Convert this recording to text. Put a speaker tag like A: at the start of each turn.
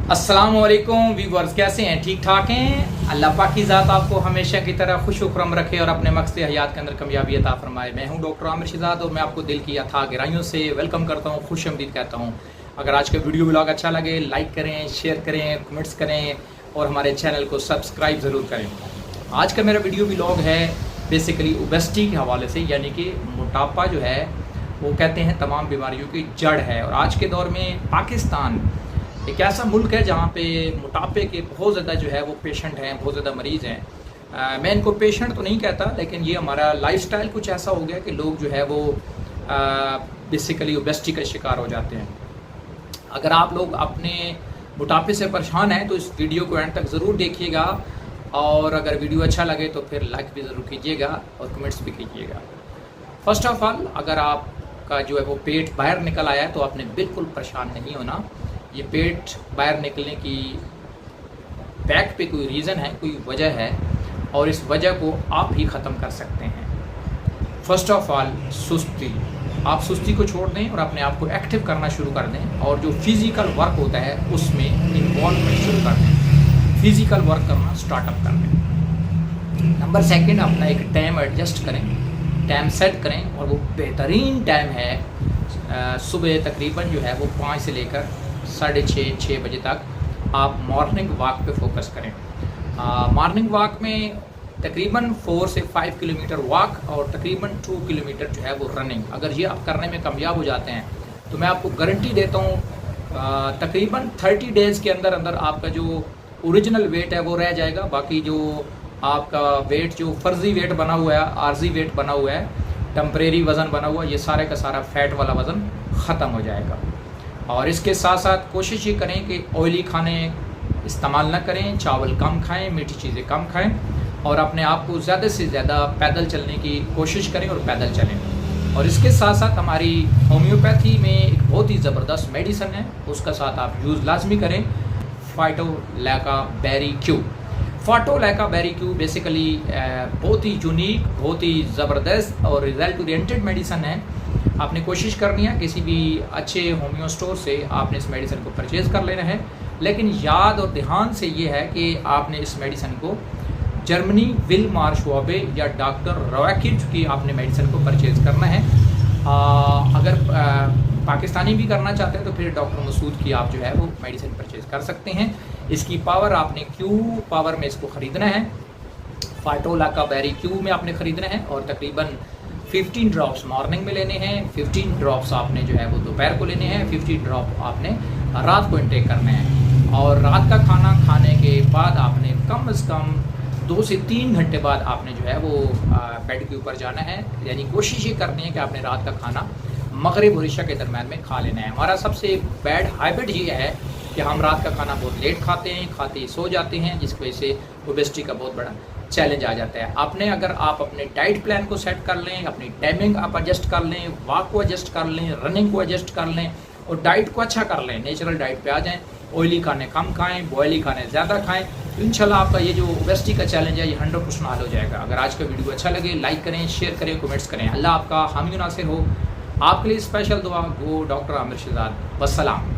A: अस्सलाम वालेकुम व्यूअर्स, कैसे हैं? ठीक ठाक हैं? अल्लाह पाक की ज़ात आपको हमेशा की तरह खुश खुरम रखे और अपने मकसद हयात के अंदर कामयाबी अता फरमाए। मैं हूं डॉक्टर आमिर शहजाद और मैं आपको दिल की अथाह गहराइयों से वेलकम करता हूं, खुश आमदीद कहता हूं। अगर आज का वीडियो ब्लॉग अच्छा लगे लाइक करें, शेयर करें, कमेंट्स करें और हमारे चैनल को सब्सक्राइब ज़रूर करें। आज का मेरा वीडियो ब्लॉग है बेसिकली ओबेसिटी के हवाले से, यानी कि मोटापा जो है वो कहते हैं तमाम बीमारियों की जड़ है। और आज के दौर में पाकिस्तान एक ऐसा मुल्क है जहाँ पे मोटापे के बहुत ज़्यादा जो है वो पेशेंट हैं, बहुत ज़्यादा मरीज़ हैं। मैं इनको पेशेंट तो नहीं कहता, लेकिन ये हमारा लाइफस्टाइल कुछ ऐसा हो गया कि लोग जो है वो बेसिकली ओबेसिटी का शिकार हो जाते हैं। अगर आप लोग अपने मोटापे से परेशान हैं तो इस वीडियो को एंड तक ज़रूर देखिएगा, और अगर वीडियो अच्छा लगे तो फिर लाइक भी ज़रूर कीजिएगा और कमेंट्स भी कीजिएगा। फर्स्ट ऑफ ऑल, अगर आपका जो है वो पेट बाहर निकल आया है तो आपने बिल्कुल परेशान नहीं होना। ये पेट बाहर निकलने की बैक पे कोई रीज़न है, कोई वजह है, और इस वजह को आप ही ख़त्म कर सकते हैं। फर्स्ट ऑफ ऑल, सुस्ती। आप सुस्ती को छोड़ दें और अपने आप को एक्टिव करना शुरू कर दें, और जो फिज़िकल वर्क होता है उसमें इन्वॉल्वमेंट शुरू कर दें, फिज़िकल वर्क करना स्टार्टअप कर दें। नंबर सेकंड, अपना एक टाइम एडजस्ट करें, टाइम सेट करें, और वो बेहतरीन टाइम है सुबह तकरीबन जो है वो 5 से लेकर 6:30 बजे तक आप मॉर्निंग वॉक पे फोकस करें। मॉर्निंग वॉक में तकरीबन 4 से 5 किलोमीटर वॉक और तकरीबन 2 किलोमीटर जो है वो रनिंग। अगर ये आप करने में कामयाब हो जाते हैं तो मैं आपको गारंटी देता हूँ तकरीबन 30 डेज़ के अंदर अंदर आपका जो ओरिजिनल वेट है वो रह जाएगा। बाकी जो आपका वेट जो फर्जी वेट बना हुआ है, आर्जी वेट बना हुआ है, टेम्परेरी वज़न बना हुआ है, ये सारे का सारा फैट वाला वज़न ख़त्म हो जाएगा। और इसके साथ साथ कोशिश ये करें कि ऑयली खाने इस्तेमाल ना करें, चावल कम खाएं, मीठी चीज़ें कम खाएं, और अपने आप को ज़्यादा से ज़्यादा पैदल चलने की कोशिश करें और पैदल चलें। और इसके साथ साथ हमारी होम्योपैथी में एक बहुत ही ज़बरदस्त मेडिसन है, उसका साथ आप यूज़ लाजमी करें, फाइटोलैकाबेरी क्यू। फाइटोलैकाबेरी क्यू बेसिकली बहुत ही यूनिक, बहुत ही ज़बरदस्त और रिजल्ट ओरिएंटेड मेडिसन है। आपने कोशिश करनी है किसी भी अच्छे होम्यो स्टोर से आपने इस मेडिसिन को परचेज़ कर लेना है, लेकिन याद और ध्यान से ये है कि आपने इस मेडिसिन को जर्मनी विलमार श्वाबे या डॉक्टर रॉकिज की आपने मेडिसिन को परचेज़ करना है। अगर पाकिस्तानी भी करना चाहते हैं तो फिर डॉक्टर मसूद की आप जो है वो मेडिसिन परचेज़ कर सकते हैं। इसकी पावर आपने क्यू पावर में इसको ख़रीदना है, फाइटोलैकाबेरी क्यू में आपने ख़रीदना है, और तकरीबन 15 ड्रॉप्स मॉर्निंग में लेने हैं, 15 ड्रॉप्स आपने जो है वो दोपहर को लेने हैं, 15 ड्रॉप आपने रात को इंटेक करने हैं। और रात का खाना खाने के बाद आपने कम से कम 2 से 3 घंटे बाद आपने जो है वो बेड के ऊपर जाना है। यानी कोशिश ये करनी है कि आपने रात का खाना मगरिब और इशा के दरम्यान में खा लेना है। हमारा सबसे बैड हैबिट ये है कि हम रात का खाना बहुत लेट खाते हैं, खाते ही सो जाते हैं, जिसकी वजह से ओबेसिटी का बहुत बड़ा चैलेंज आ जाता है। आपने अगर आप अपने डाइट प्लान को सेट कर लें, अपनी टाइमिंग आप एडजस्ट कर लें, वॉक को एडजस्ट कर लें, रनिंग को एडजस्ट कर लें, और डाइट को अच्छा कर लें, नेचुरल डाइट पे आ जाएं, ऑयली खाने कम खाएं, बॉयली खाने ज़्यादा खाएं, तो इंशाल्लाह आपका ये जो ओबेसिटी का चैलेंज है ये 100% हल हो जाएगा। अगर आज का वीडियो अच्छा लगे लाइक करें, शेयर करें, कमेंट्स करें। अल्लाह आपका हामी नासिर हो। आपके लिए स्पेशल दुआ गो डॉक्टर आमिर शहजाद। वस्सलाम।